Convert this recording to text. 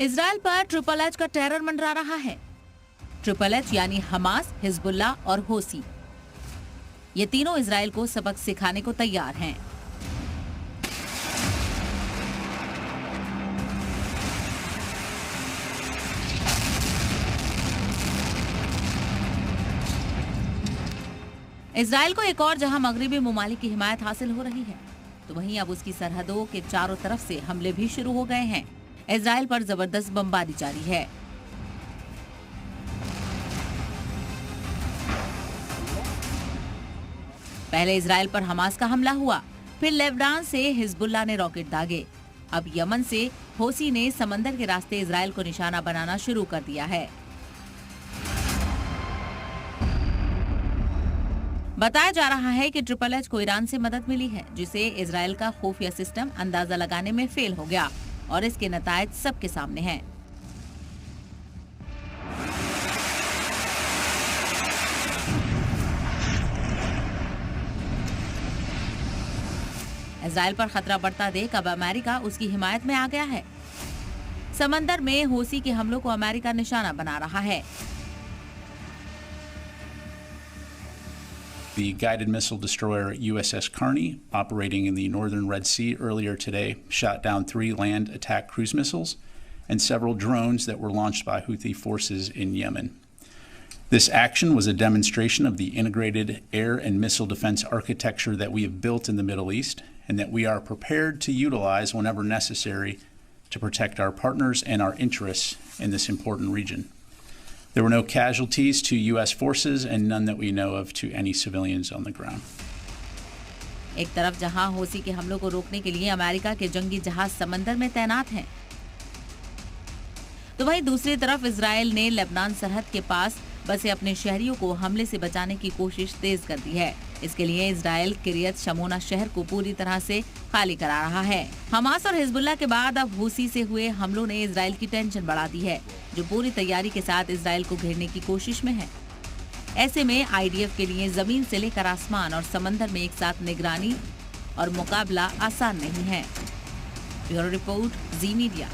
Israel पर triple H का terror मंडरा रहा है। ट्रिपल एच यानी हमास, हिजबुल्लाह और होसी, ये तीनों इजराइल को सबक सिखाने को तैयार हैं। इजराइल को एक और जहां मगरिबी ममालिक की हिमायत हासिल हो रही है, तो वहीं अब उसकी सरहदों के चारों तरफ से हमले भी शुरू हो गए हैं। इजराइल पर जबरदस्त बमबारी जारी है। पहले इजराइल पर हमास का हमला हुआ, फिर लेबनान से हिजबुल्लाह ने रॉकेट दागे। अब यमन से होसी ने समंदर के रास्ते इजराइल को निशाना बनाना शुरू कर दिया है। बताया जा रहा है कि ट्रिपल एच को ईरान से मदद मिली है, जिसे इजराइल का खुफिया सिस्टम अंदाजा लगाने में फेल हो गया और इसके नतायज सबके सामने हैं। इजराइल पर खतरा बढ़ता देख अब अमेरिका उसकी हिमायत में आ गया है। समंदर में होसी के हमलों को अमेरिका निशाना बना रहा है। The guided missile destroyer USS Carney, operating in the northern Red Sea earlier today, shot down 3 land attack cruise missiles and several drones that were launched by Houthi forces in Yemen. This action was a demonstration of the integrated air and missile defense architecture that we have built in the Middle East and that we are prepared to utilize whenever necessary to protect our partners and our interests in this important region. There were no casualties to U.S. forces and none that we know of to any civilians on the ground. एक तरफ जहां होसी के हमलों को रोकने के लिए अमेरिका के जंगी जहाज समंदर में तैनात हैं, तो वहीं दूसरी तरफ इजराइल ने लेबनान सरहद के पास बसे अपने शहरियों को हमले से बचाने की कोशिश तेज कर दी है। इसके लिए इजराइल किरियत शमोना शहर को पूरी तरह से खाली करा रहा है। हमास और हिजबुल्लाह के बाद अब होसी से हुए हमलों ने इजराइल की टेंशन बढ़ा दी है, जो पूरी तैयारी के साथ इजराइल को घेरने की कोशिश में है। ऐसे में आईडीएफ के लिए जमीन से लेकर आसमान और समंदर में एक साथ निगरानी और मुकाबला आसान नहीं है। ब्यूरो रिपोर्ट, जी मीडिया।